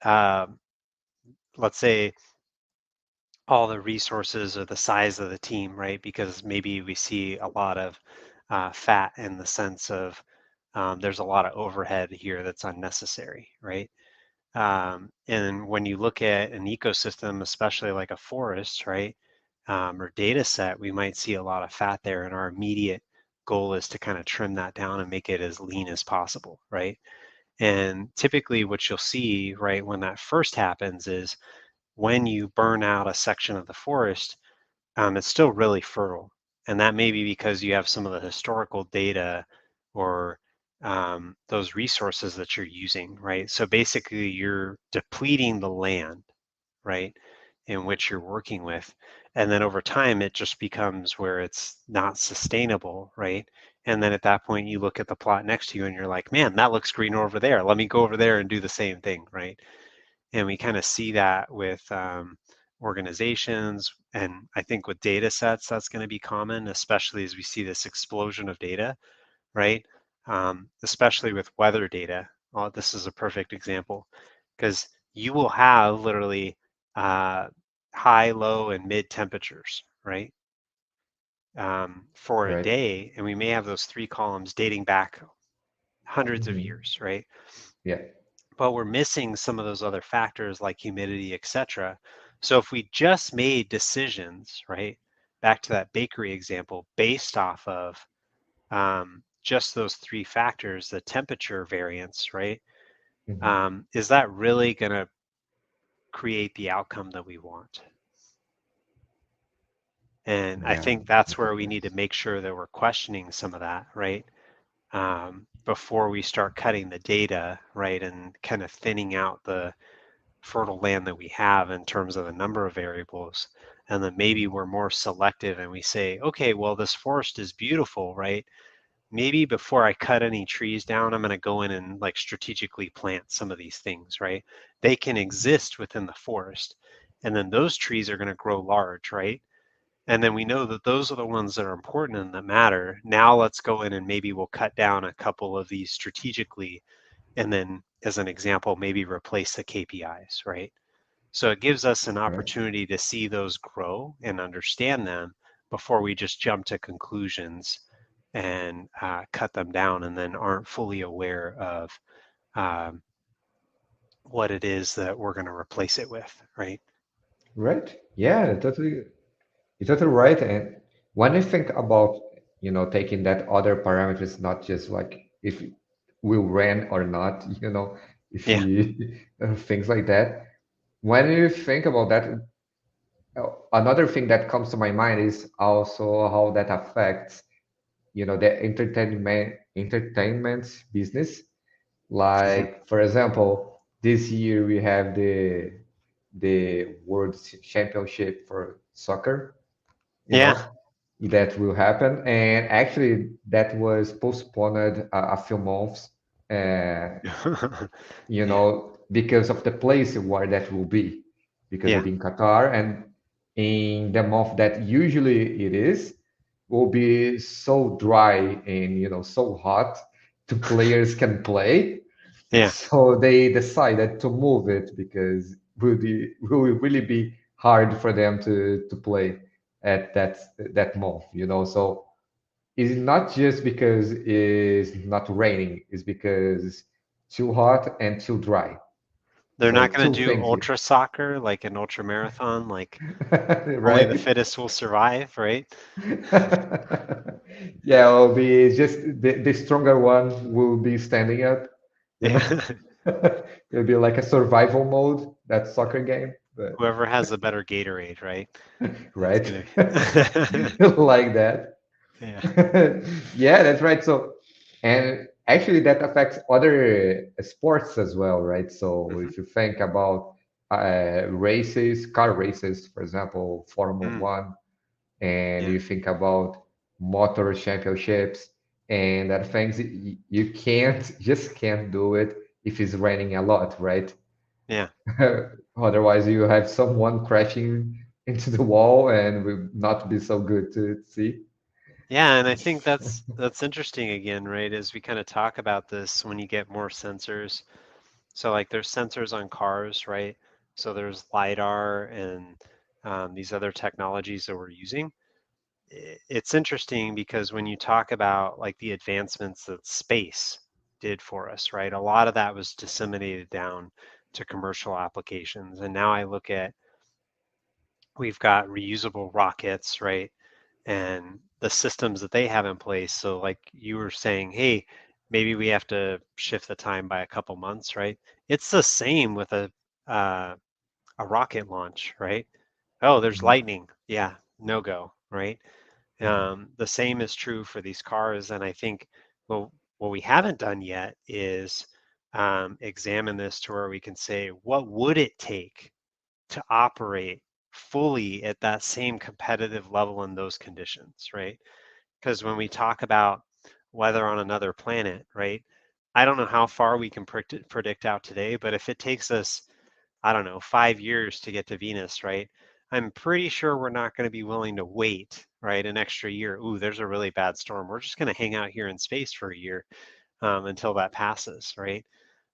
S1: uh, let's say, all the resources or the size of the team, right? Because maybe we see a lot of fat in the sense of there's a lot of overhead here that's unnecessary, right? And when you look at an ecosystem, especially like a forest, right, or data set, we might see a lot of fat there, and our immediate goal is to kind of trim that down and make it as lean as possible, right? And typically, what you'll see, right, when that first happens is when you burn out a section of the forest, it's still really fertile. And that may be because you have some of the historical data or those resources that you're using, right? So basically, you're depleting the land, right, in which you're working with. And then over time, it just becomes where it's not sustainable, right? And then at that point, you look at the plot next to you and you're like, man, that looks green over there. Let me go over there and do the same thing, right? And we kind of see that with organizations. And I think with data sets, that's going to be common, especially as we see this explosion of data, right? Especially with weather data. Oh, this is a perfect example because you will have literally uh, high, low, and mid temperatures, right? For a
S2: right.
S1: day, and we may have those three columns dating back hundreds of
S2: Hmm.
S1: years, right?
S2: Yeah.
S1: But we're missing some of those other factors like humidity, et cetera. So if we just made decisions, right, back to that bakery example, based off of just those three factors, the temperature variance, right,
S2: Hmm.
S1: is that really going to create the outcome that we want? And I
S2: Yeah,
S1: think that's
S2: that's a
S1: where we need to
S2: point.
S1: make sure that we're questioning some of that, right? Before we start cutting the data, right, and kind of thinning out the fertile land that we have in terms of the number of variables. And then maybe we're more selective and we say, okay, well, this forest is beautiful, right? Maybe before I cut any trees down, I'm going to go in and like strategically plant some of these things, right? They can exist within the forest. And then those trees are going to grow large, right? And then we know that those are the ones that are important and that matter. Now let's go in and maybe we'll cut down a couple of these strategically. And then, as an example, maybe replace the KPIs, right? So it gives us an
S2: Right.
S1: opportunity to see those grow and understand them before we just jump to conclusions and cut them down and then aren't fully aware of um, what it is that we're going to replace it with, right?
S2: Right. Yeah, totally. You're totally right. And when you think about, taking that other parameters, not just like if we ran or not, if
S1: Yeah.
S2: you things like that. When you think about that, another thing that comes to my mind is also how that affects, the entertainment business.
S1: Hmm.
S2: Like, for example, this year we have the World Championship for soccer,
S1: Yeah.
S2: that will happen. And actually, that was postponed a few months, uh,
S1: Yeah.
S2: because of the place where that will be, because
S1: Yeah.
S2: it's in Qatar, and in the month that usually it is, will be so dry and so hot, the players can play.
S1: Yeah.
S2: So they decided to move it because will really be hard for them to play at that month. So it's not just because it's not raining; it's because it's too hot and too dry.
S1: They're not
S2: So
S1: going
S2: two
S1: to do
S2: things here.
S1: ultra soccer like an ultra marathon, like only the
S2: Right?
S1: fittest will survive, right?
S2: Yeah, it'll be just the stronger one will be standing up, you
S1: Yeah.
S2: know. It'll be like a survival mode, that soccer game, but
S1: Whoever has the better Gatorade, right? That's
S2: right.
S1: gonna be
S2: Like that.
S1: yeah.
S2: Yeah, that's right. So, and actually, that affects other sports as well, right? So,
S1: Hmm.
S2: if you think about races, car races, for example, Formula
S1: Mm,
S2: One, and
S1: yeah.
S2: you think about motor championships and that things, you can't just can't do it if it's raining a lot, right?
S1: Yeah.
S2: Otherwise, you have someone crashing into the wall and will not be so good to see.
S1: Yeah, and I think that's interesting again, right? As we kind of talk about this, when you get more sensors. So like there's sensors on cars, right? So there's LiDAR and these other technologies that we're using. It's interesting because when you talk about like the advancements that space did for us, right? A lot of that was disseminated down to commercial applications. And now I look at we've got reusable rockets, right? And the systems that they have in place. So, like you were saying, hey, maybe we have to shift the time by a couple months, right? It's the same with uh, a rocket launch, right? Oh, there's
S2: Mhm,
S1: lightning. Yeah, no go, right?
S2: mhm.
S1: The same is true for these cars, and I think well, what we haven't done yet is examine this to where we can say, what would it take to operate fully at that same competitive level in those conditions, right? Because when we talk about weather on another planet, right? I don't know how far we can predict out today, but if it takes us, I don't know, 5 years to get to Venus, right? I'm pretty sure we're not going to be willing to wait, right? An extra year. Ooh, there's a really bad storm. We're just going to hang out here in space for a year until that passes, right?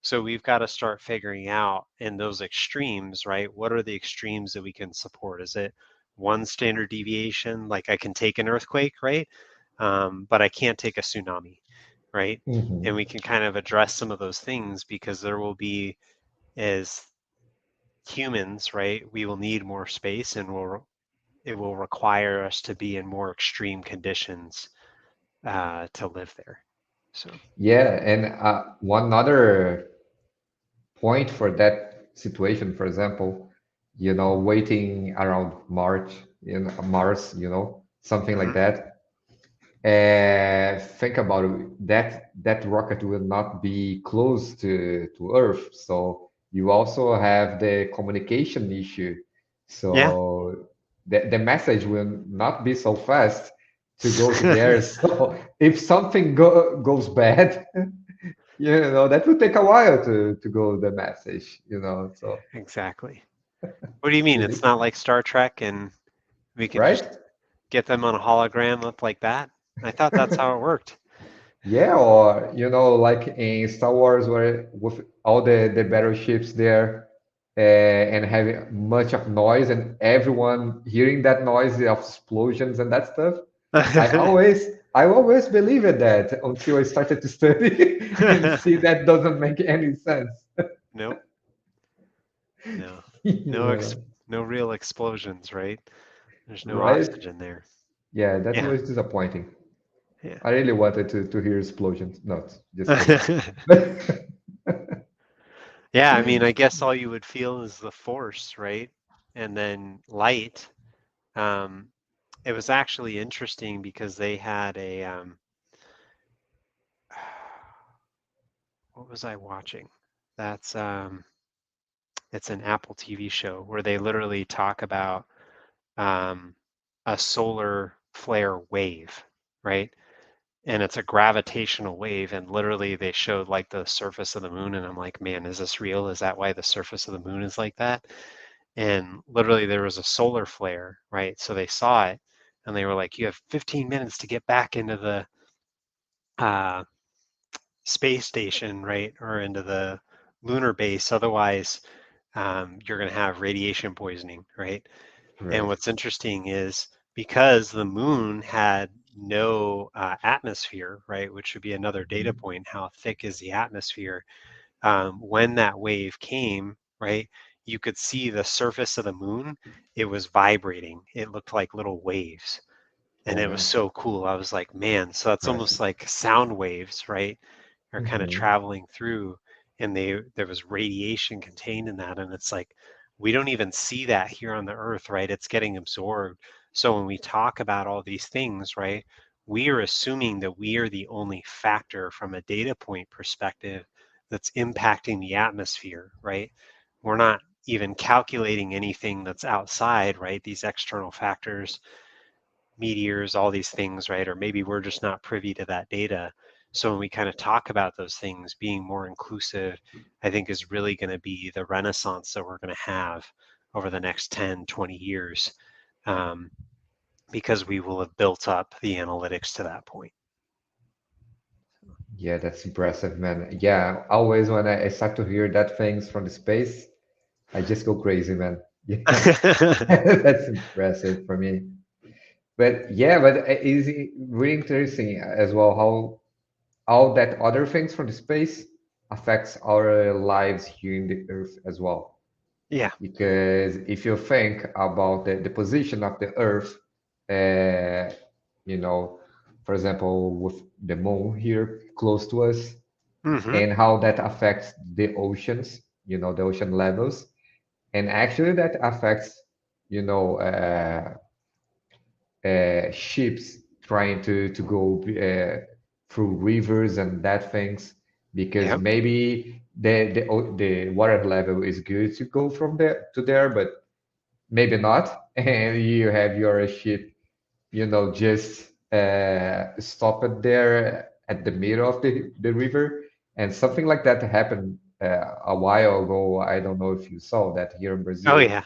S1: So we've got to start figuring out in those extremes, right? What are the extremes that we can support? Is it one standard deviation? Like I can take an earthquake, right? But I can't take a tsunami, right? And
S2: Mhm.
S1: we can kind of address some of those things because there will be, as humans, right? We will need more space and it will require us to be in more extreme conditions to live there. So,
S2: Yeah, and one other point for that situation, for example, waiting around March in Mars, something like
S1: mhm.
S2: that. Think about it, that rocket will not be close to Earth, so you also have the communication issue.
S1: Yeah.
S2: So the message will not be so fast to go to there. So if something goes bad, that will take a while to go the message. So
S1: Exactly. What do you mean? It's
S2: really,
S1: not like Star Trek and we can just
S2: right?
S1: get them on a hologram up like that? I thought that's how it worked.
S2: Yeah, or like in Star Wars, where with all the battleships there, and having much of noise and everyone hearing that noise of explosions and that stuff. I always I always believed that until I started to study and see that doesn't make any sense.
S1: Nope. No.
S2: You
S1: No
S2: know,
S1: no real explosions, right? There's no
S2: right?
S1: oxygen there.
S2: Yeah, that
S1: Yeah.
S2: was disappointing.
S1: Yeah.
S2: I really wanted to hear explosions. Not just kidding. But
S1: Yeah, I mean, I guess all you would feel is the force, right? And then light. Um, it was actually interesting because they had a what was I watching? That's it's an Apple TV show where they literally talk about um, a solar flare wave, right? And it's a gravitational wave, and literally they showed like the surface of the moon, and I'm like, man, is this real? Is that why the surface of the moon is like that? And literally there was a solar flare, right? So they saw it, and they were like, you have 15 minutes to get back into the uh, space station, right, or into the lunar base, otherwise you're going to have radiation poisoning, right? And
S2: right.
S1: what's interesting is because the moon had no atmosphere, right, which would be another data
S2: Mhm.
S1: point, how thick is the atmosphere? When that wave came, right? You could see the surface of the moon. It was vibrating. It looked like little waves. And
S2: Oh
S1: it was
S2: man,
S1: so cool. I was like, man, so that's almost
S2: impressive.
S1: like sound waves, right? Are kind of
S2: Hmm.
S1: traveling through, and there was radiation contained in that. And it's like we don't even see that here on the earth, right? It's getting absorbed. So when we talk about all these things, right, we are assuming that we are the only factor from a data point perspective that's impacting the atmosphere, right? We're not even calculating anything that's outside, right? These external factors, meteors, all these things, right? Or maybe we're just not privy to that data. So when we kind of talk about those things, being more inclusive, I think is really going to be the renaissance that we're going to have over the next 10, 20 years, um, because we will have built up the analytics to that point.
S2: Yeah, that's impressive, man. Yeah, always when I start to hear that things from the space, I just go crazy, man. Yeah, that's impressive for me. But yeah, but it's really interesting as well how all that other things from the space affects our lives here in the Earth as well.
S1: Yeah.
S2: Because if you think about the position of the Earth, uh, you know, for example, with the moon here close to us,
S1: Hmm.
S2: and how that affects the oceans, the ocean levels, and actually that affects, you know, ships trying to go through rivers and that things, because
S1: Yep.
S2: maybe the water level is good to go from there to there, but maybe not, and you have your ship, just stop it there at the middle of the river. And something like that happened a while ago. I don't know if you saw that here in
S1: Oh
S2: Brazil,
S1: yeah.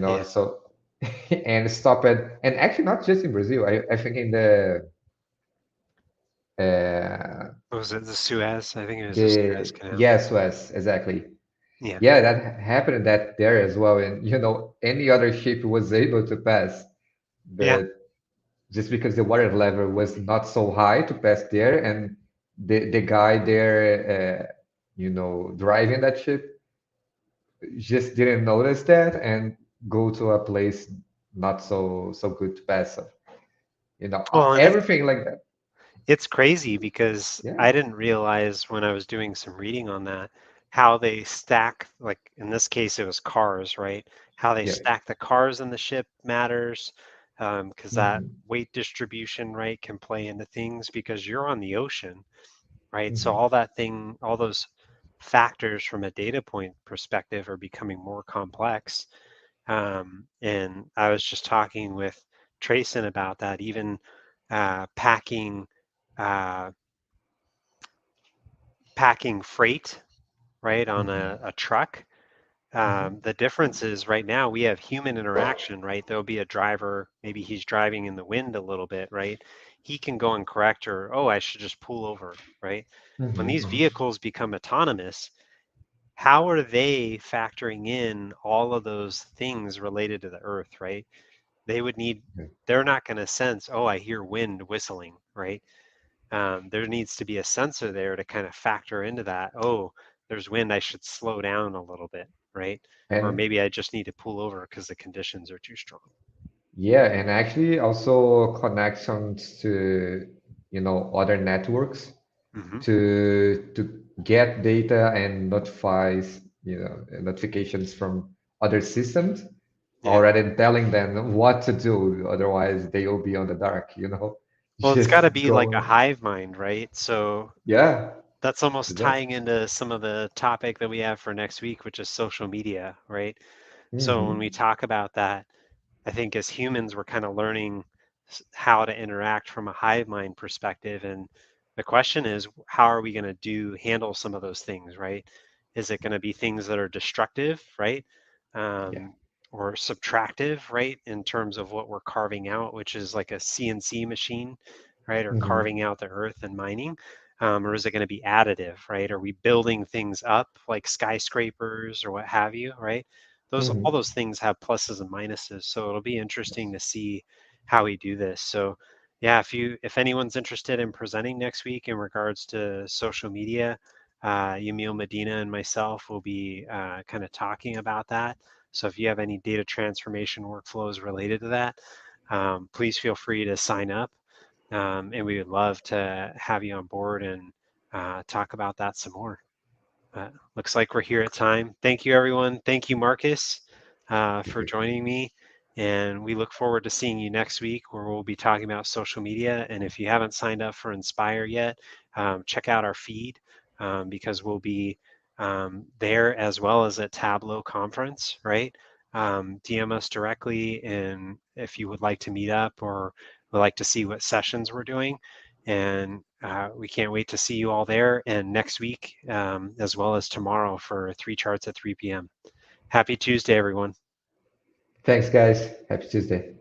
S1: Yeah.
S2: so and stop it. And actually, not just in Brazil. I think in uh,
S1: What was it? The Suez? I think it was the Suez
S2: the
S1: Canal.
S2: yes, West, exactly.
S1: Yeah.
S2: Yeah, that happened that there as well. And any other ship was able to pass,
S1: Yeah.
S2: but just because the water level was not so high to pass there, and the guy there, driving that ship just didn't notice that and go to a place not so good to pass. So,
S1: Well, and
S2: everything like that.
S1: it's crazy because
S2: Yeah,
S1: I didn't realize when I was doing some reading on that how they stack, like in this case, it was cars, right? How they
S2: yeah.
S1: stack the cars in the ship matters, because that
S2: Hmm.
S1: weight distribution, right, can play into things because you're on the ocean, right? So
S2: Hmm.
S1: all that thing, all those factors from a data point perspective are becoming more complex. And I was just talking with Trayson about that, even packing uh, packing freight, right, on
S2: Hmm.
S1: a truck.
S2: Hmm.
S1: The difference is right now we have human interaction, right? There'll be a driver, maybe he's driving in the wind a little bit, right? He can go and correct her, oh, I should just pull over, right? When these
S2: Hmm.
S1: vehicles become autonomous, how are they factoring in all of those things related to the earth, right? They would need, they're not going to sense, oh, I hear wind whistling, right? There needs to be a sensor there to kind of factor into that. Oh, there's wind. I should slow down a little bit, right? Or
S2: And
S1: maybe I just need to pull over because the conditions are too strong.
S2: yeah, and actually also connections to other networks
S1: Hmm.
S2: to get data and notifications from other systems,
S1: Yeah.
S2: already telling them what to do. Otherwise, they will be on the dark.
S1: Well, it's got to
S2: Just
S1: be like a
S2: going.
S1: hive mind, right? So
S2: Yeah,
S1: that's almost
S2: exactly.
S1: tying into some of the topic that we have for next week, which is social media, right? So when we
S2: Hmm.
S1: talk about that, I think as humans, we're kind of learning how to interact from a hive mind perspective. And the question is, how are we going to handle some of those things, right? Is it going to be things that are destructive, right?
S2: Yeah.
S1: Um, or subtractive, right? In terms of what we're carving out, which is like a CNC machine, right? Or
S2: Hmm.
S1: carving out the earth and mining. Or is it going to be additive, right? Are we building things up like skyscrapers or what have you, right? Those, all
S2: Hmm.
S1: those things have pluses and minuses, so it'll be interesting to see how we do this. So yeah, if anyone's interested in presenting next week in regards to social media, Yamil Medina and myself will be kind of talking about that. So if you have any data transformation workflows related to that, please feel free to sign up. And we would love to have you on board and talk about that some more. Looks like we're here at time. Thank you, everyone. Thank you, Marcus, for joining me. And we look forward to seeing you next week where we'll be talking about social media. And if you haven't signed up for Inspire yet, check out our feed because we'll be there as well as at Tableau conference, right? DM us directly and if you would like to meet up or would like to see what sessions we're doing. And we can't wait to see you all there and next week, as well as tomorrow for 3 charts at 3 p.m. Happy Tuesday, everyone.
S2: Thanks, guys. Happy Tuesday.